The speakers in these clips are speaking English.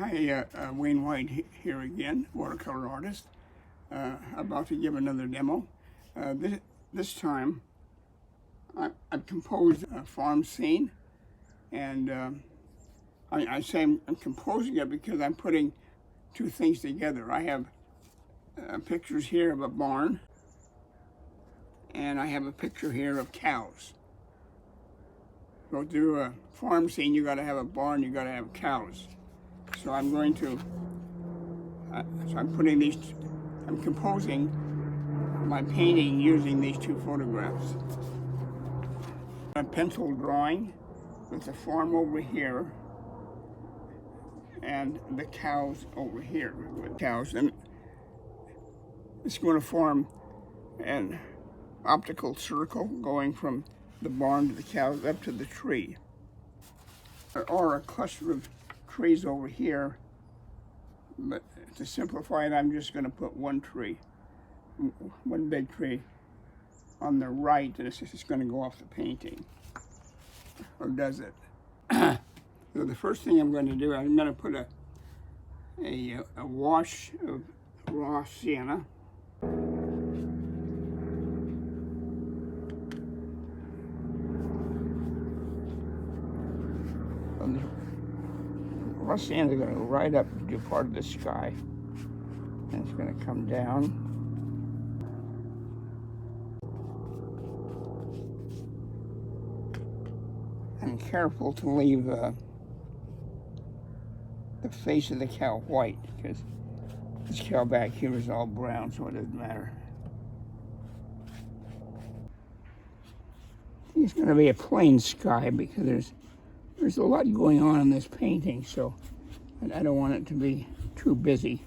Hi, Wayne White here again, watercolor artist, about to give another demo. This time, I've composed a farm scene, and I say I'm composing it because I'm putting two things together. I have pictures here of a barn, and I have a picture here of cows. So to do a farm scene, you got to have a barn, you got to have cows. So I'm going to, I'm composing my painting using these two photographs. A pencil drawing with the farm over here and the cows over here with cows. And it's going to form an optical circle going from the barn to the cows up to the tree. Or a cluster of trees over here, but to simplify it, I'm just going to put one tree, one big tree on the right, and it's just going to go off the painting. Or does it? So the first thing I'm going to do, I'm going to put a wash of raw sienna. Raw sienna is going to go right up to part of the sky, and it's going to come down. I'm careful to leave the face of the cow white, because this cow back here is all brown, so it doesn't matter. It's going to be a plain sky because there's a lot going on in this painting, so I don't want it to be too busy.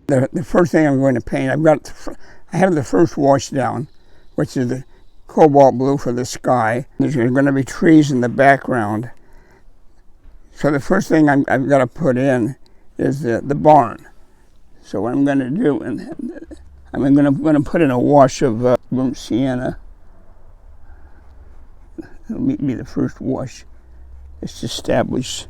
The first thing I'm going to paint, I have the first wash down, which is the cobalt blue for the sky. There's going to be trees in the background. So the first thing I've got to put in is the barn. So what I'm going to do, I'm going to put in a wash of burnt sienna. It'll be the first wash. It's established.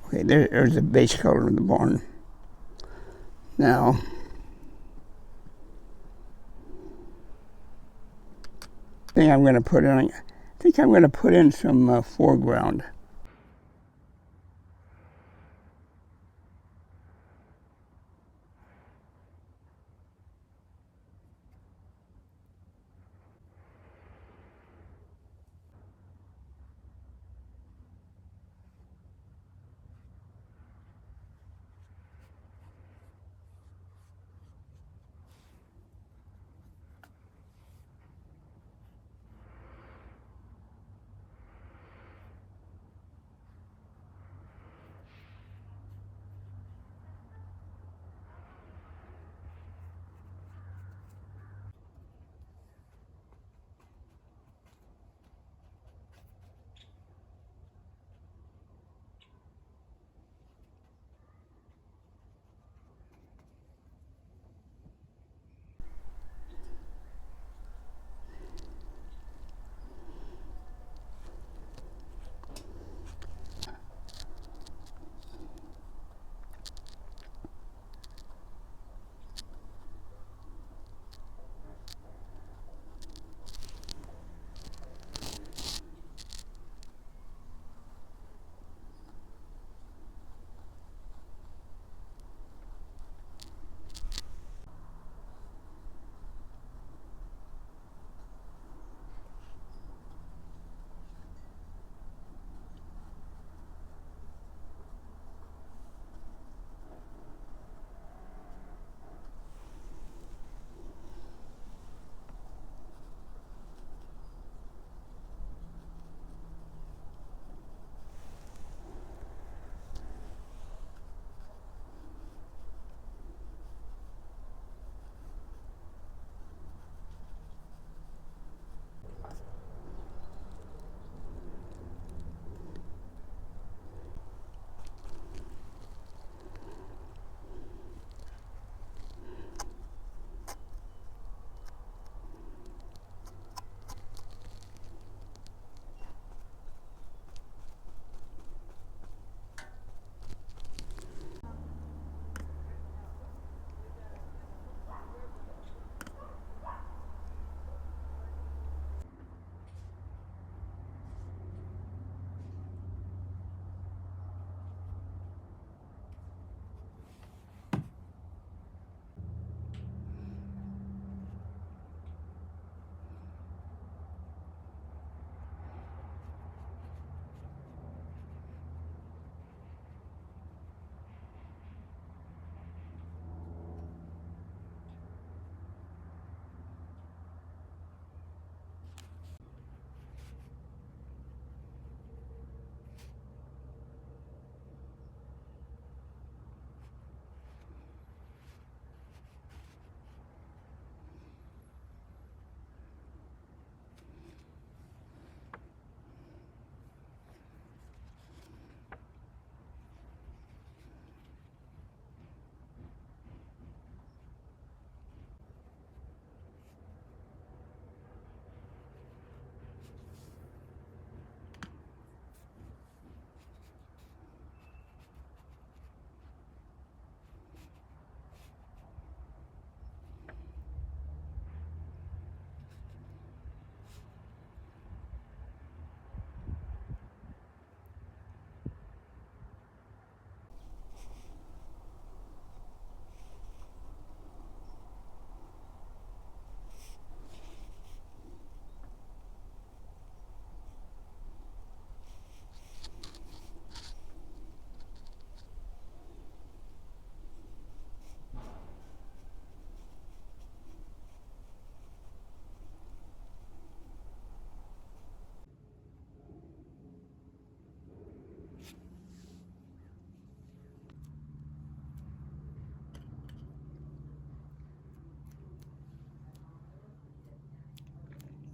Okay, there's the base color of the barn. Now, I think I'm going to put in some foreground.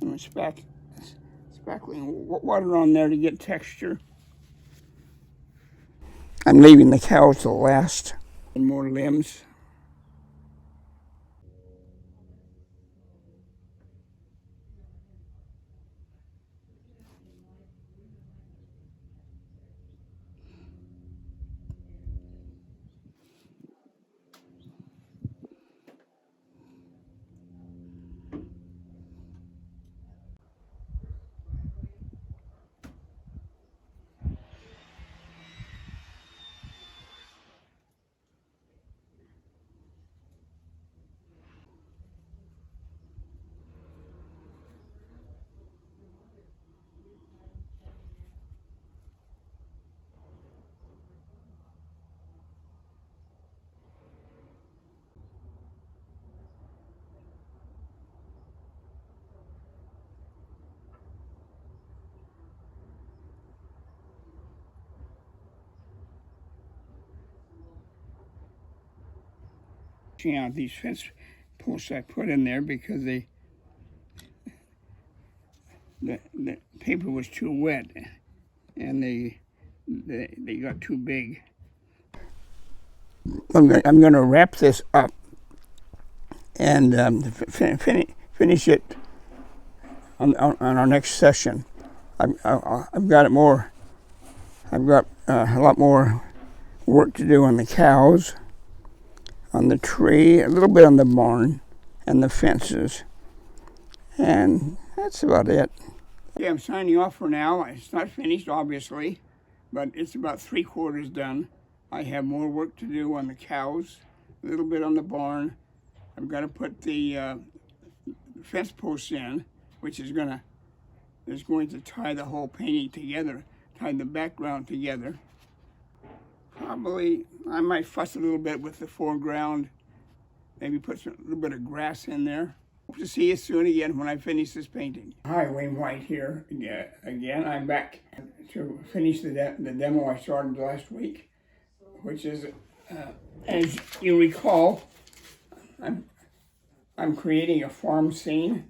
I'm spackling water on there to get texture. I'm leaving the cows to last. And more limbs. Out these fence posts I put in there because the paper was too wet and they got too big. I'm going to wrap this up and finish it on our next session. I've got it more. I've got a lot more work to do on the cows, on the tree, a little bit on the barn, and the fences. And that's about it. Yeah, I'm signing off for now. It's not finished, obviously, but it's about 3/4 done. I have more work to do on the cows, a little bit on the barn. I've got to put the fence posts in, which is going to tie the whole painting together, tie the background together. Probably, I might fuss a little bit with the foreground, maybe put a little bit of grass in there. Hope to see you soon again when I finish this painting. Hi, Wayne White here again. I'm back to finish the demo I started last week, which is, as you recall, I'm creating a farm scene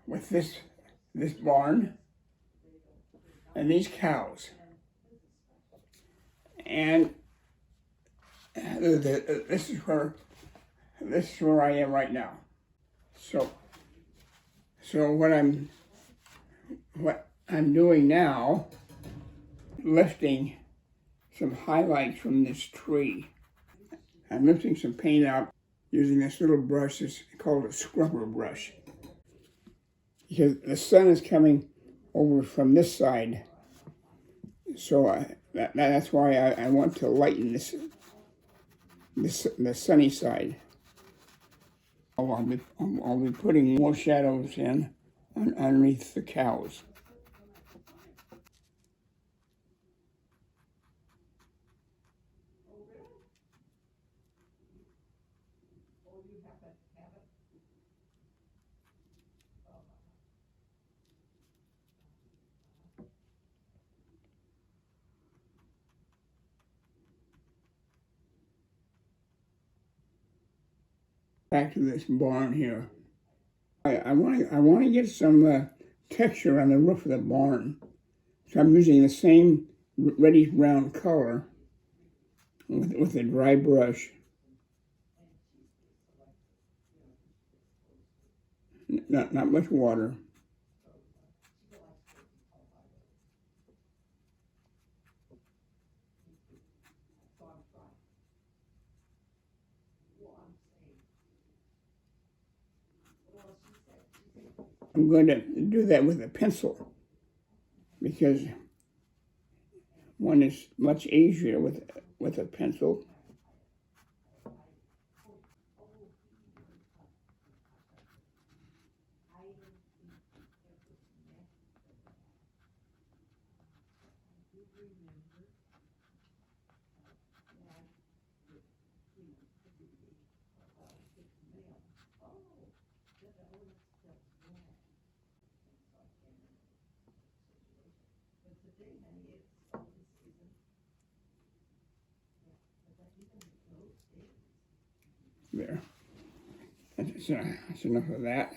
with this barn and these cows. And this is where I am right now. So what I'm doing now, lifting some highlights from this tree. I'm lifting some paint out using this little brush. It's called a scrubber brush. Because the sun is coming over from this side, so that's why I want to lighten the sunny side. I'll be putting more shadows in underneath the cows. Back to this barn here. I want to get some texture on the roof of the barn. So I'm using the same reddish brown color with a dry brush. Not much water. I'm going to do that with a pencil because one is much easier with a pencil. There. That's enough of that.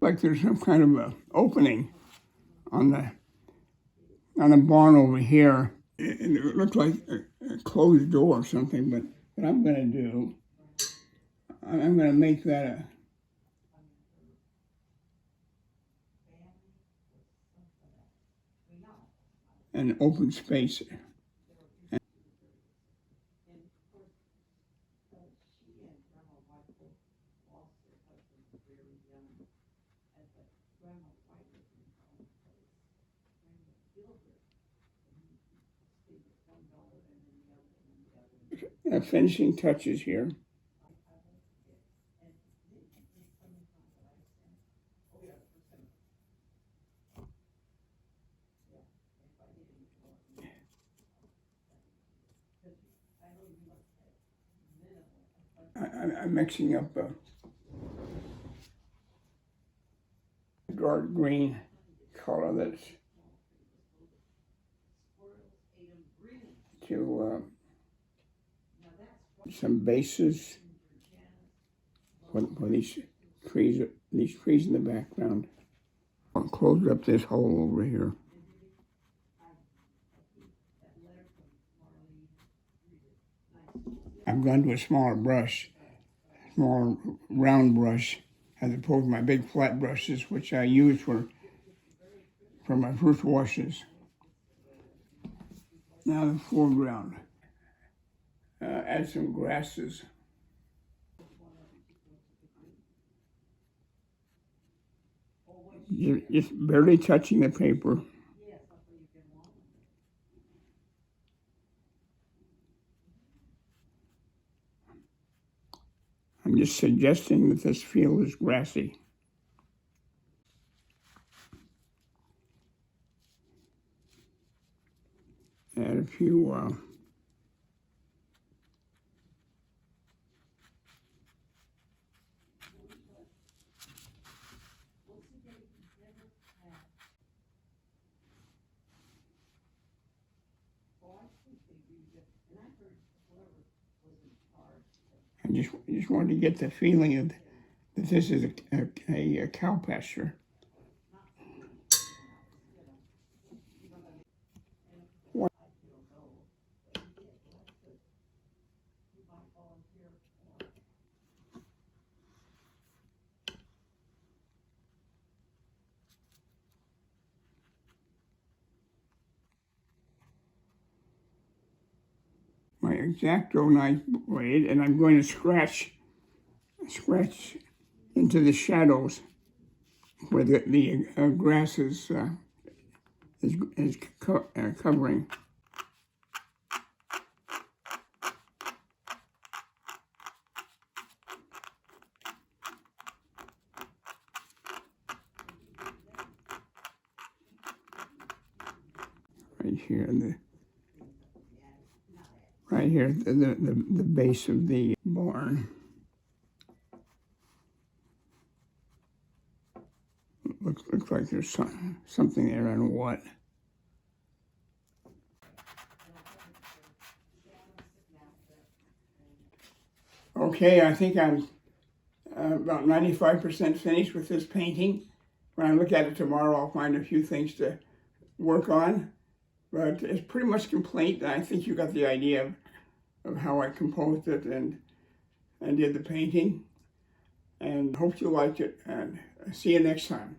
like there's some kind of a opening on the barn over here. And it looked like a closed door or something, but what I'm going to do, I'm going to make that an open space. Finishing touches here. I'm mixing up a dark green color that's to some bases for these trees in the background. I'll close up this hole over here. I've gone to a smaller brush, smaller round brush, as opposed to my big flat brushes, which I use for my first washes. Now the foreground. Add some grasses. Just barely touching the paper. I'm just suggesting that this field is grassy. Add a few I just wanted to get the feeling of that this is a cow pasture. My X-Acto knife blade, and I'm going to scratch into the shadows where the grass is covering. Right here, the base of the barn. Looks like there's something there. I don't know what. Okay, I think I'm about 95% finished with this painting. When I look at it tomorrow, I'll find a few things to work on. But it's pretty much complete. I think you got the idea of how I composed it and did the painting. And hope you liked it. And see you next time.